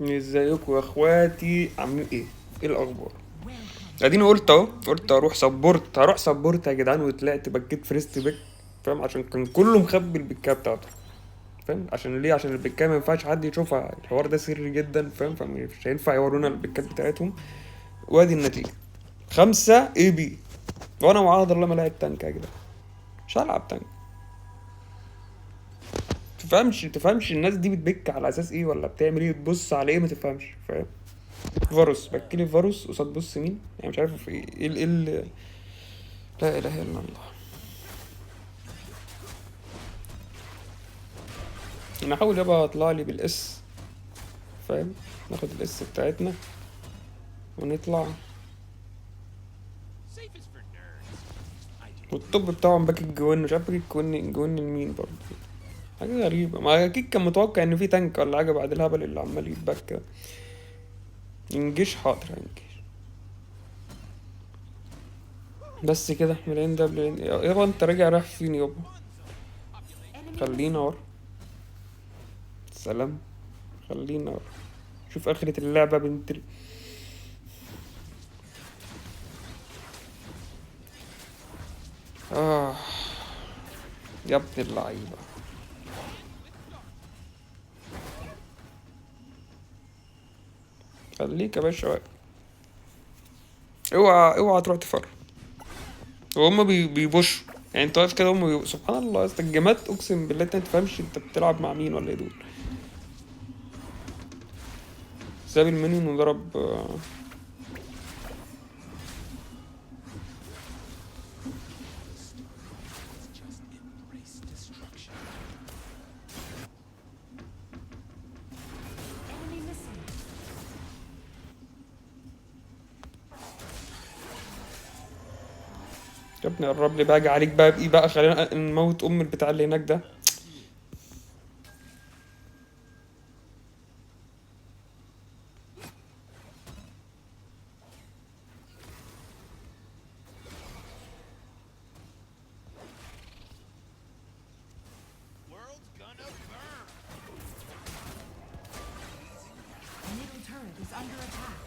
ازيكم يا اخواتي، عاملين ايه؟ ايه الاخبار؟ اديني قلت اهو، قلت هروح سبورت يا جدعان، وطلعت بكيت فريست بيك. فاهم؟ عشان كان كله مخبي البكايه بتاعته. فاهم؟ عشان ليه؟ عشان البكايه ما ينفعش حد يشوفها، الحوار ده سري جدا. فاهم؟ فمش هينفع يورونا البكات بتاعتهم. وادي النتيجه 5 AB. وانا معاذ الله ما لاعب تانك يا جدعان، مش هلعب تانك. تفهمش الناس دي بتبك على اساس ايه، ولا بتعمل ايه، تبص على ايه، ما تفهمش. فاهم؟ فاروس بكيلي، فاروس قصاد بص مين يعني، مش عارف لا اله الا الله. انا احاول يبقى اطلع لي بالاس. فاهم؟ ناخد الاس بتاعتنا ونطلع. والطب بتاعهم باك الجوين، مش عارف باك الجوين لمين برضه. حاجة غريبة، ما أكيد كان متوقع إن في تانك ولا حاجة بعد الهبل اللي عمال يتباك ده. ينجيش، حاضر هينجيش. بس كده ملايين ده بلاين يابا، أنت راجع رايح فين يابا؟ خلينا ورا. سلام. خلينا ورا. شوف آخرة اللعبة بنت آه يا ابن اللعيبة. خليك يا باشا واقف. اوعى اوعى تروح تفر. وهم بيبوشوا. يعني انت واقف كده، سبحان الله يا اسطى، الجماد اقسم بالله انت متفهمش انت بتلعب مع مين ولا ايه دول. ساب المنيون وضرب يا ابني قرب لي بقى، اجي عليك بقى بايه بقى، خلينا نموت ام البتاع اللي هناك ده. Middle turret is under attack.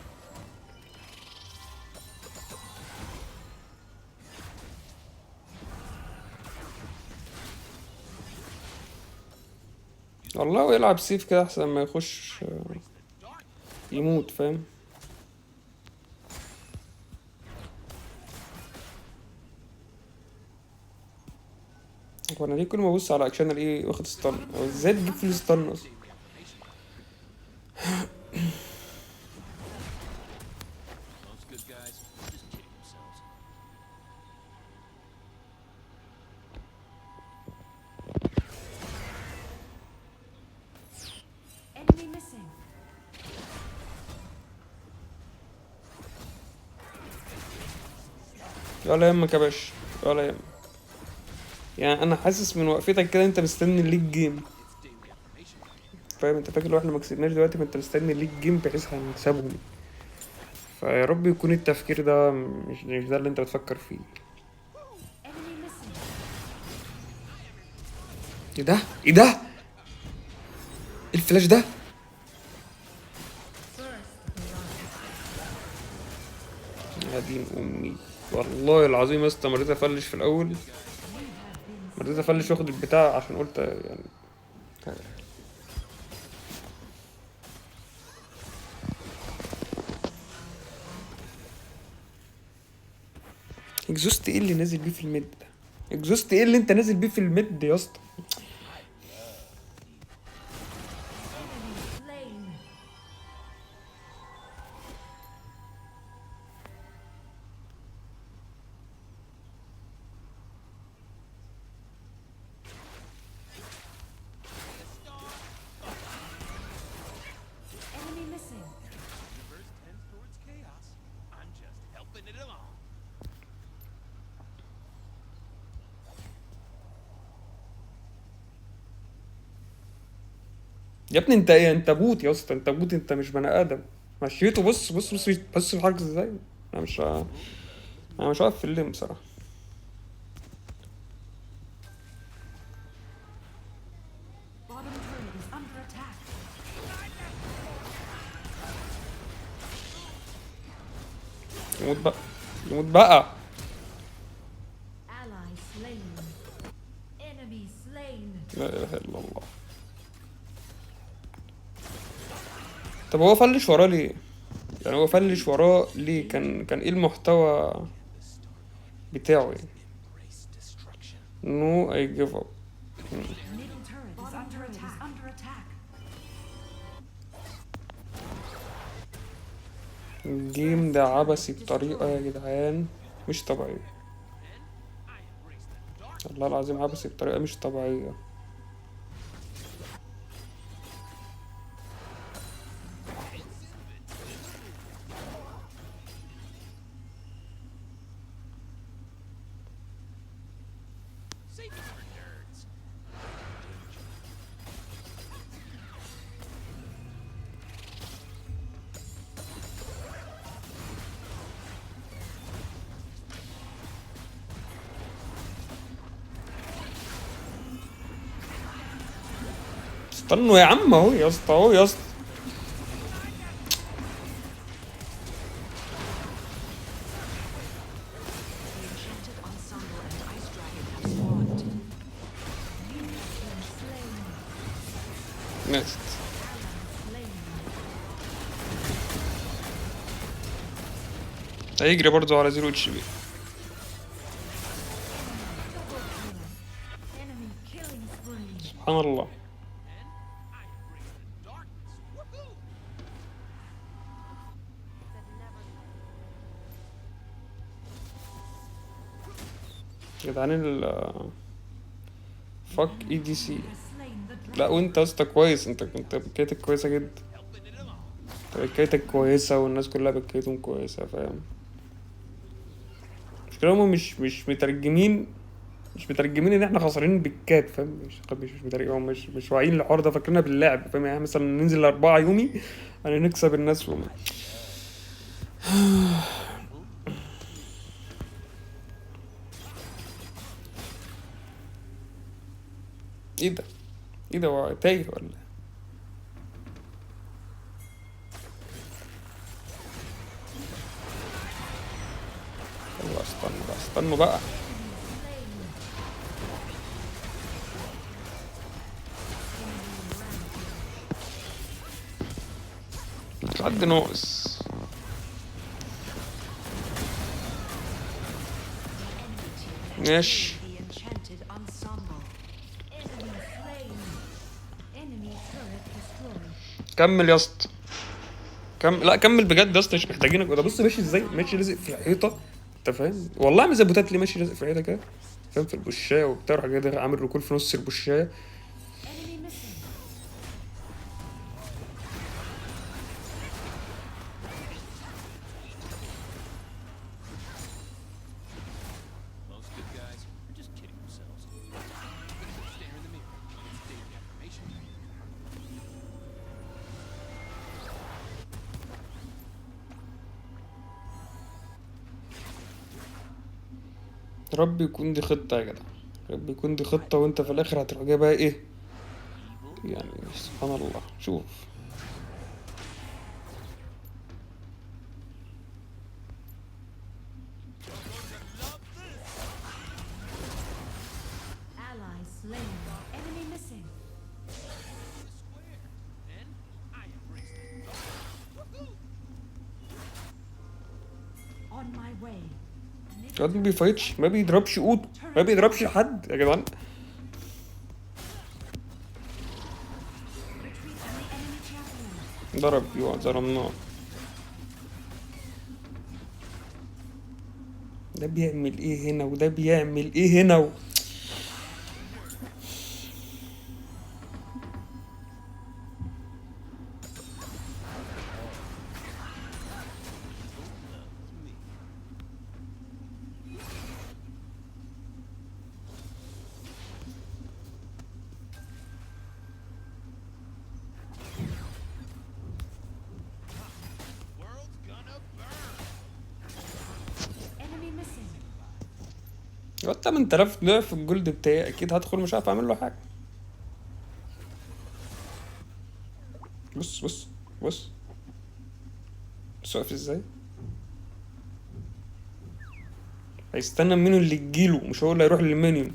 والله يلعب سيف كده احسن ما يخش يموت. فاهم؟ هو انا ليه كل ما ابص على اكشن الاقيه واخد ستان؟ هو ازاي بتجيب فيه ستان اصلا؟ Enemy missing. ولا يهمك يا باشا، ولا يهمك. يعني انا حاسس من وقفتك كده انت مستني الليج جيم. فاهم؟ انت فاكر لو احنا ما كسبناش دلوقتي فانت مستني الليج جيم بحيث هنكسبهم. فيا رب يكون التفكير ده مش ده اللي انت بتفكر فيه. Enemy missing. ايه ده؟ ايه ده؟ إيه الفلاش ده؟ يا دين امي. والله العظيم يا اسطى، مريت افلش في الاول. مريت افلش واخد البتاع عشان قلت يعني. اكزوست ايه اللي نازل بيه في الميد ده؟ اكزوست ايه اللي انت نازل بيه في الميد يا اسطى؟ Slain. Enemy missing. يا ابني انت ايه؟ انت بوت يا اسطى، انت بوت، انت مش بني ادم. مشيته. بص بص بص بص الحركه ازاي. انا مش انا مش واقف في الليم بصراحه. Bottom turret is under attack. يموت بقى، يموت بقى. Ally slain. Enemy slain. لا اله الا الله. طب هو فلش وراه ليه؟ يعني هو فلش وراه ليه؟ كان ايه المحتوى بتاعه يعني؟ نو اي جيف اب. Middle turret is under attack. الجيم ده عبثي بطريقة يا جدعان مش طبيعية. والله العظيم عبثي بطريقة مش طبيعية. استنوا يا عم، اهو يا اسطى، اهو يا اسطى. The enchanted ensemble and ice dragon have spawned. نست. هيجري برضه على 0 اتش بي. Enemy killing spree. سبحان الله. يا جدعان فك اي دي سي. Has slain the dragon. لا وانت يا اسطى كويس، انت كنت بكايتك كويسة جدا. انت بكايتك كويسة والناس كلها بكايتهم كويسة، فاهم؟ المشكلة هما مش مترجمين، مش مترجمين ان احنا خسرانين بالكات، فاهم؟ مش مترجمين، هم مش واعيين الحوار ده، فاكرينها باللعب، فاهم؟ يعني مثلا ننزل 4 يومي يعني نكسب الناس فيهم. ايه ده؟ ايه ده؟ هو تايه ولا إيه؟ يلا استنوا بقى، استنوا بقى. حد ناقص. ماشي. The enchanted ensemble. Enemy slain. Enemy turret destroyed. كمل يا اسطى، لا كمل بجد يا اسطى، مش محتاجينك. ده بص ماشي ازاي، ماشي لازق في الحيطه، انت فاهم؟ والله عامل زي البوتات اللي ماشي لازق في الحيطه كده، فاهم؟ في البشايه وبتاع، راح كده عامل ركول في نص البشايه. Enemy missing. Most good guys are just kidding themselves. Stare in the mirror. It's daily affirmation. رب يكون دي خطه يا جدع، رب يكون دي خطه، وانت في الاخر هتروح جايبها ايه يعني؟ سبحان الله. شوف Ally slain. Enemy missing. Then I embrace it. On my way. الواد ما بيفايتش، ما بيضربش قوط، ما بيضربش حد يا جدعان. Retreat from the enemy champion. ضرب يقعد ظلمناه. ده بيعمل ايه هنا وده بيعمل ايه هنا World's gonna burn. Enemy missing. الواد 8000 ضعف الجولد بتاعي، اكيد هدخل مش عارف اعمل له حاجه. بص بص بص، بص واقف ازاي. هيستنى المينيون اللي تجيله، مش هو اللي هيروح للمينيون.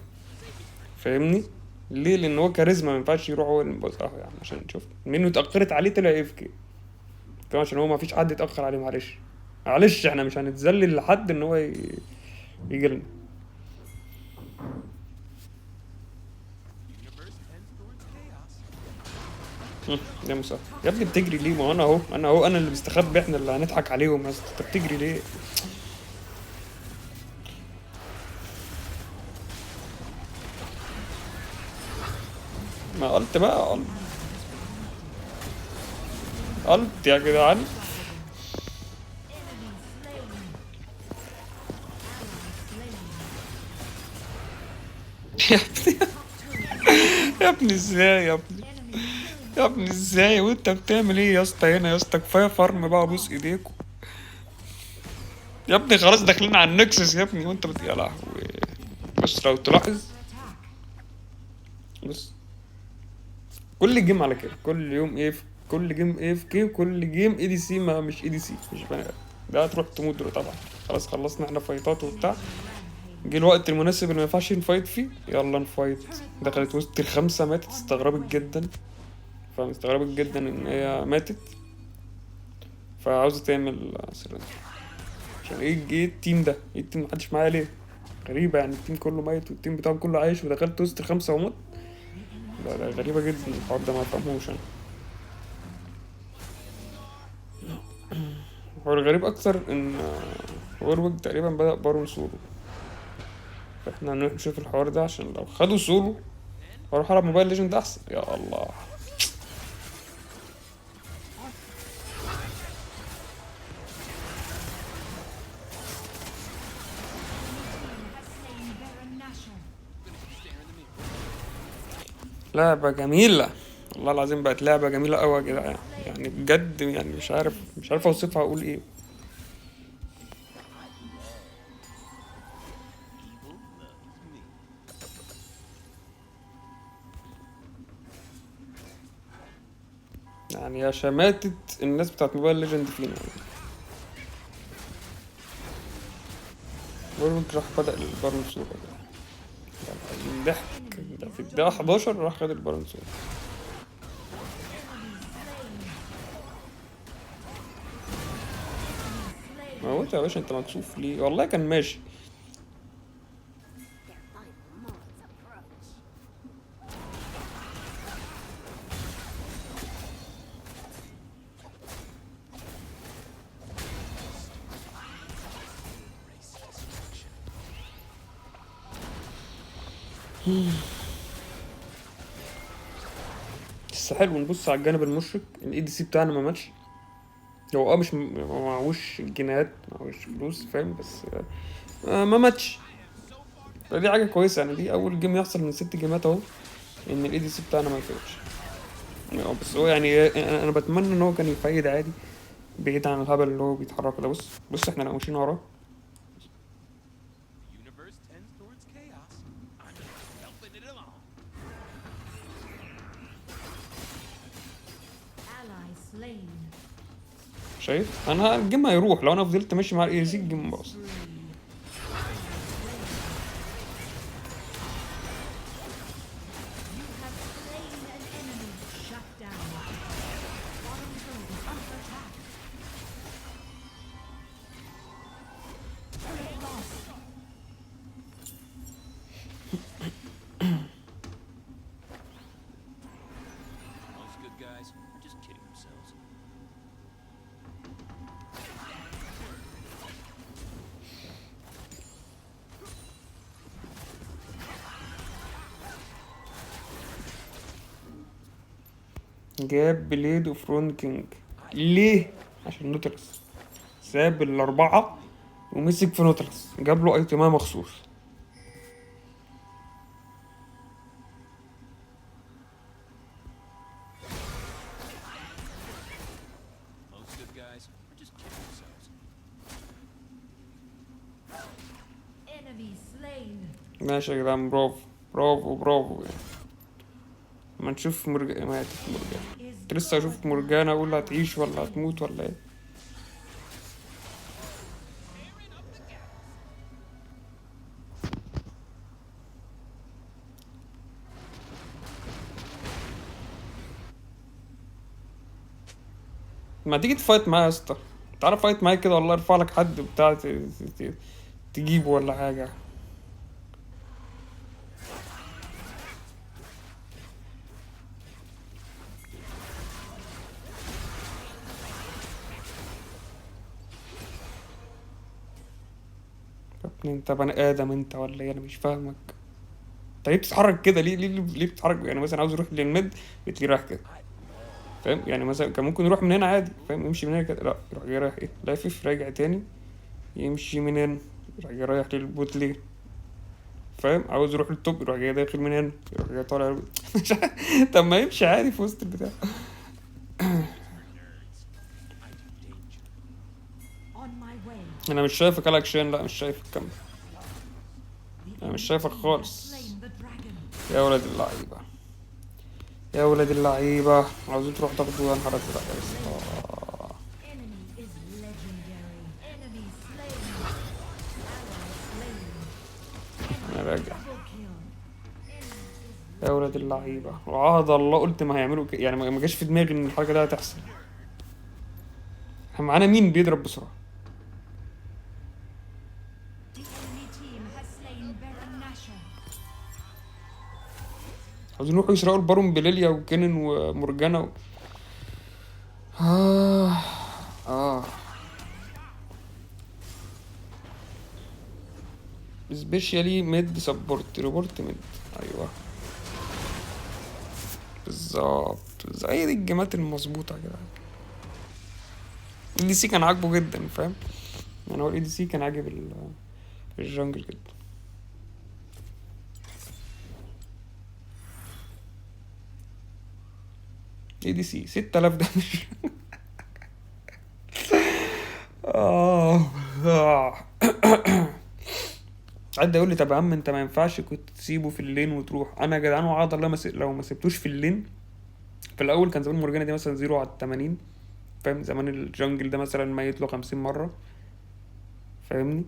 فاهمني؟ ليه؟ لان هو كاريزما، ما ينفعش يروح هو اللي يبوظها يعني. عشان شوف المينيون اتاخرت عليه طلع اف كي، فاهم؟ عشان هو ما فيش حد يتاخر عليه. معلش معلش احنا مش هنتذلل لحد ان هو يجي لنا. Universe tends towards chaos. يا مسا يا ابني بتجري ليه؟ ما هو انا اهو، انا اللي بستخبي، احنا اللي هنضحك عليهم. بس انت بتجري ليه؟ ما قلت بقى قلت يا جدعان. يا ابني يا ابني ازاي يا ابني؟ يا ابني ازاي وانت بتعمل ايه يا اسطى هنا يا اسطى؟ كفايه فرم بقى، بوس ايديكوا يا ابني. خلاص داخلين على النكسس يا ابني وانت يا لهوي. بص لو تلاحظ، بص كل جيم على كده، كل يوم كل جيم اف كي، وكل جيم اي دي سي. ما مش اي دي سي، مش بني ادم. ده هتروح تموت دلوقتي طبعا. خلاص خلصنا احنا فايتات وبتاع، جه الوقت المناسب اللي ما ينفعش نفايت فيه، يلا نفايت. دخلت وسط الخمسة ماتت، استغربت جدا. فاستغربت جدا ان هي ماتت، فعاوزة تعمل سرنجر. عشان ايه التيم ده؟ ايه التيم محدش معايا ليه؟ غريبة يعني، التيم كله ميت والتيم بتاعهم كله عايش، ودخلت وسط الخمسة ومت. ده غريبة جدا الحوار ده، ما فهموش انا. هو الغريب اكتر ان وورويك تقريبا بدأ بارون سولو، فاحنا هنروح نشوف الحوار ده. عشان لو خدوا سولو هروح العب موبايل ليجند احسن. يا الله. لعبة جميلة والله العظيم، بقت لعبة جميلة أوي يا جدعان. يعني بجد يعني مش عارف أوصفها، أقول إيه. Evil loves me. يعني يا شماتة الناس بتاعت موبايل ليجند فينا. وورلد راح بدأ البارون سولو ده. ضحك ده في الدقيقة 11 راح خد البارون سولو. موت يا باشا، انت مكسوف ليه؟ والله كان ماشي. بس حلو نبص على الجانب المشرق، الاي دي سي بتاعنا ما ماتش. هو مش ما معهوش جنيهات، معهوش فلوس، فاهم؟ بس ما ماتش. فدي حاجة كويسة يعني، دي أول جيم يحصل من 6 جيمات أهو إن الاي دي سي بتاعنا ما يفيدش. بس هو يعني أنا بتمنى إن هو كان يفيد عادي، بعيد عن الهبل اللي هو بيتحرك ده. بص احنا لو ماشيين وراه. The universe tends towards chaos. I'm just helping it along. Ally slain. شايف؟ أنا الجيم هيروح لو أنا فضلت ماشي مع الاي دي سي، الجيم باظ. You have slain an enemy. Shut down. Bottom turret is under attack. Turret lost. Most good guys are just kidding themselves. جاب بليد اوف رون كينج ليه؟ عشان نوتلس ساب ال4 ومسك في نوتلس، جاب له ايتمها مخصوص. Most good guys are just kidding themselves. Enemy slain. ماشي يا جدعان، برافو برافو برافو يعني. ما نشوف مرجان ماتت. مرجان كنت لسه اشوف مرجان اقول هتعيش ولا هتموت ولا ايه. ما تيجي تفايت معايا يا اسطى، تعالى فايت معايا كده والله، ارفع لك حد بتاع تجيبه ولا حاجة. يا ابني انت بني ادم انت ولا ايه؟ انا مش فاهمك. انت ليه بتتحرك كده؟ ليه بتتحرك؟ يعني مثلا عاوز يروح للميد بتلاقيه رايح كده، فاهم؟ يعني مثلا كان ممكن يروح من هنا عادي، فاهم؟ يمشي من هنا كده، لا يروح جاي رايح ايه، لافف راجع تاني، يمشي من هنا يروح جاي رايح للبوت ليه، فاهم؟ عاوز يروح للتوب يروح جاي داخل من هنا يروح جاي طالع مش عارف. طب ما يمشي عادي في وسط البتاع. On my way. انا مش شايفك يا اكشن، لا مش شايفك، كمل. The انا مش enemy شايفك team has خالص. slain the dragon. يا ولد اللعيبة، يا ولد اللعيبة، عاوزين تروح تاخدوا، يا نهار ازرق يا اسطى. Enemy is legendary. Enemy slain. Ally slain. انا راجع. Double kill. يا ولد اللعيبة، وعهد الله قلت ما هيعملوا يعني ما جاش في دماغي ان الحركة دي هتحصل. احنا معانا مين بيضرب بسرعة؟ The enemy team has slain Baron Nashor. عاوزين يروحوا يسرقوا البارون بليليا وكينن ومورجانا آه آه سبيشالي ميد سبورت ريبورت ميد. أيوه بالظبط، زي دي الجيمات المظبوطة يا جدعان. الDC كان عاجبه جدا، فاهم؟ يعني هو الADC كان عاجب الجنجل جدا. ADC 6000 دمج. حد يقول لي طب يا عم انت ما ينفعش كنت تسيبه في اللين وتروح. انا يا جدعان وعد الله لو ما سبتوش في اللين في الاول كان زمان مورجانا دي مثلا 0 على 80، فاهم؟ زمان الجنجل ده مثلا ميت له 50 مره، فاهمني؟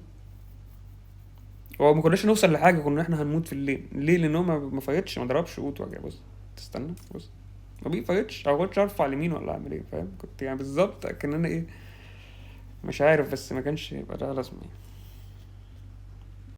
هو ما كناش نوصل لحاجه، كنا احنا هنموت في اللين. ليه؟ لان هو ما فايتش، ما ضربش اوت وجع. بص تستنى، بص ما بيفايتش، او كنتش ارفع اليمين ولا اعمل ايه، فاهم؟ كنت يعني بالظبط كان انا ايه، مش عارف، بس ما كانش يبقى ده لازمه يعني.